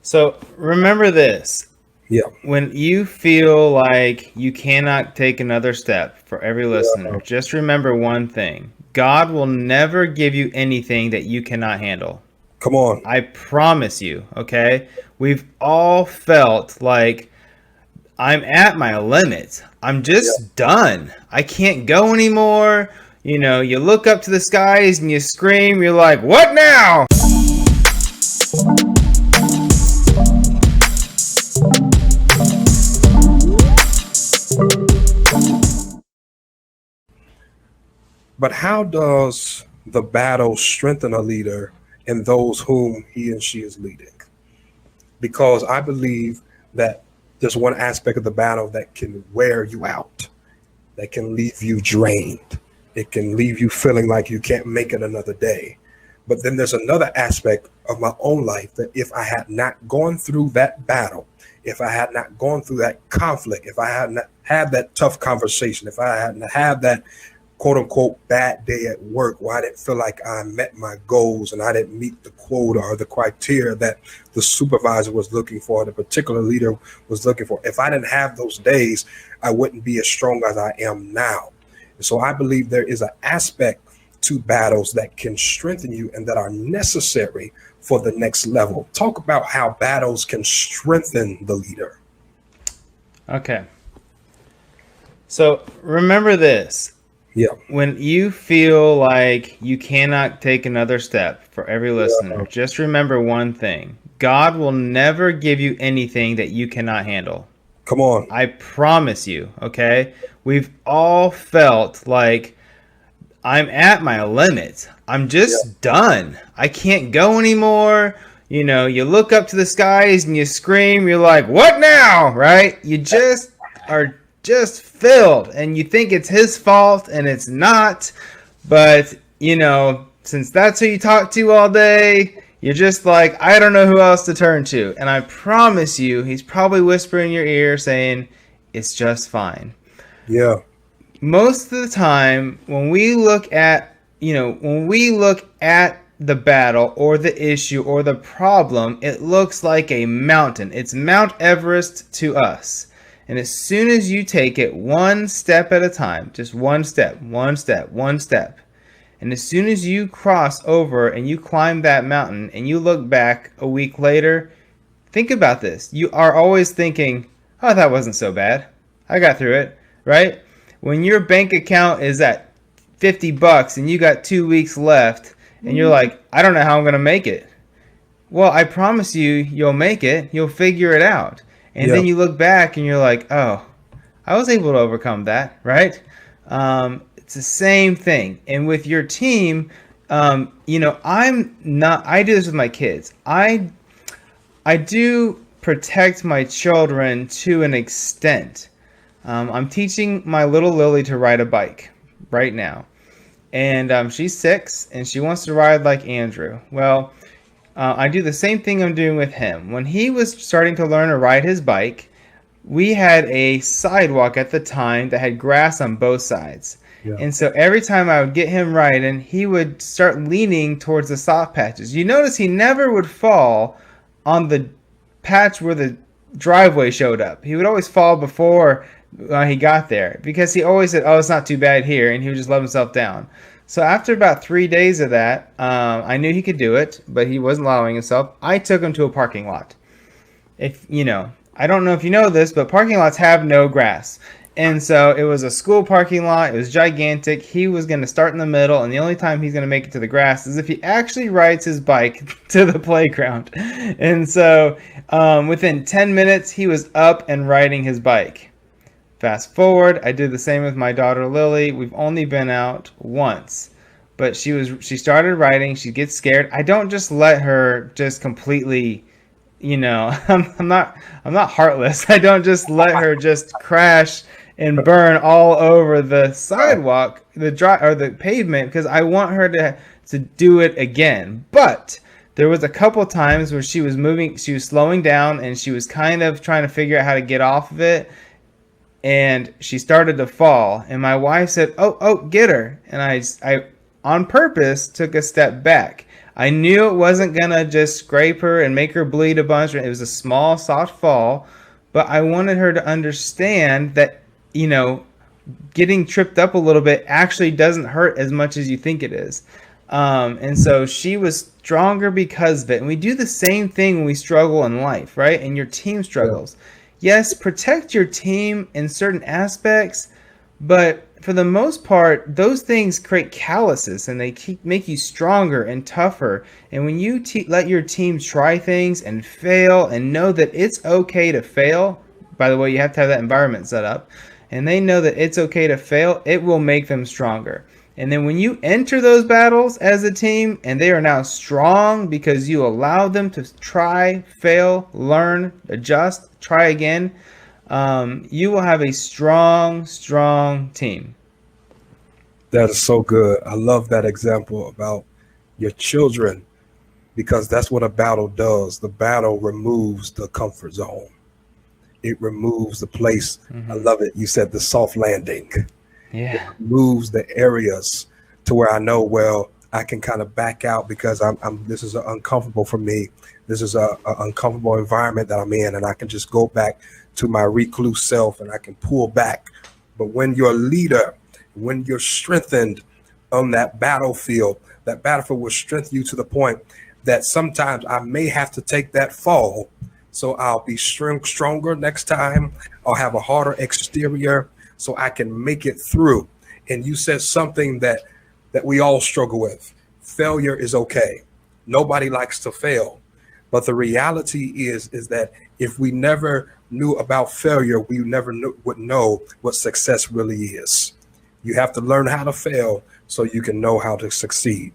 So remember this. Yeah. When you feel like you cannot take another step, for every listener, Yeah. just remember one thing. God will never give you anything that you cannot handle. Come on. I promise you, okay? We've all felt like I'm at my limit. I'm Yeah. just done. I can't go anymore. You look up to the skies and you scream, you're like, what now? But how does the battle strengthen a leader and those whom he and she is leading? Because I believe that there's one aspect of the battle that can wear you out, that can leave you drained. It can leave you feeling like you can't make it another day. But then there's another aspect of my own life that if I had not gone through that battle, if I had not gone through that conflict, if I had not had that tough conversation, if I hadn't had that quote unquote bad day at work where I didn't feel like I met my goals and I didn't meet the quota or the criteria that the supervisor was looking for, the particular leader was looking for. If I didn't have those days, I wouldn't be as strong as I am now. And so I believe there is an aspect to battles that can strengthen you and that are necessary for the next level. Talk about how battles can strengthen the leader. Okay. So remember this. Yeah. When you feel like you cannot take another step, for every Yeah. listener, just remember one thing. God will never give you anything that you cannot handle. Come on. I promise you, okay? We've all felt like I'm at my limit. I'm Yeah. just done. I can't go anymore. You look up to the skies and you scream, you're like, what now? Right? You just are just filled and you think it's his fault and it's not. But, since that's who you talk to all day, you're just like, I don't know who else to turn to. And I promise you, he's probably whispering in your ear saying, it's just fine. Yeah. Most of the time when we look at the battle or the issue or the problem, it looks like a mountain. It's Mount Everest to us. And as soon as you take it one step at a time, just one step, and as soon as you cross over and you climb that mountain and you look back a week later, think about this. You are always thinking, oh, that wasn't so bad. I got through it, right? When your bank account is at $50 and you got 2 weeks left and you're like, I don't know how I'm going to make it. Well, I promise you, you'll make it. You'll figure it out. And Yeah. then you look back and you're like, oh, I was able to overcome that, right? It's the same thing. And with your team, I do this with my kids. I do protect my children to an extent. I'm teaching my little Lily to ride a bike right now. And she's 6 and she wants to ride like Andrew. Well, I do the same thing I'm doing with him. When he was starting to learn to ride his bike, we had a sidewalk at the time that had grass on both sides. Yeah. And so every time I would get him riding, he would start leaning towards the soft patches. You notice he never would fall on the patch where the driveway showed up. He would always fall before he got there because he always said, oh, it's not too bad here, and he would just let himself down. So after about 3 days of that, I knew he could do it, but he wasn't allowing himself. I took him to a parking lot. I don't know if you know this, but parking lots have no grass. And so it was a school parking lot. It was gigantic. He was going to start in the middle, and the only time he's going to make it to the grass is if he actually rides his bike to the playground. And so within 10 minutes, he was up and riding his bike. Fast forward, I did the same with my daughter Lily. We've only been out once, but she started riding. She gets scared. I don't just let her just completely, I'm not heartless. I don't just let her just crash and burn all over the sidewalk, the pavement, because I want her to do it again. But there was a couple times where she was slowing down, and she was kind of trying to figure out how to get off of it. And she started to fall, and my wife said, oh, get her. And I on purpose took a step back. I knew it wasn't gonna just scrape her and make her bleed a bunch. It was a small, soft fall, but I wanted her to understand that, you know, getting tripped up a little bit actually doesn't hurt as much as you think it is. And so she was stronger because of it. And we do the same thing when we struggle in life, right? And your team Yeah. struggles. Yes, protect your team in certain aspects, but for the most part, those things create calluses and they make you stronger and tougher. And when you let your team try things and fail and know that it's okay to fail, by the way, you have to have that environment set up, and they know that it's okay to fail, it will make them stronger. And then when you enter those battles as a team and they are now strong because you allow them to try, fail, learn, adjust, try again, you will have a strong, strong team. That is so good. I love that example about your children because that's what a battle does. The battle removes the comfort zone. It removes the place. I Mm-hmm. love it. You said the soft landing. It Yeah. removes the areas to where I know, well, I can kind of back out because I'm this is uncomfortable for me. This is a uncomfortable environment that I'm in, and I can just go back to my recluse self and I can pull back. But when you're a leader, when you're strengthened on that battlefield will strengthen you to the point that sometimes I may have to take that fall. So I'll be stronger next time. I'll have a harder exterior so I can make it through. And you said something that we all struggle with. Failure is okay. Nobody likes to fail. But the reality is that if we never knew about failure, we never would know what success really is. You have to learn how to fail so you can know how to succeed.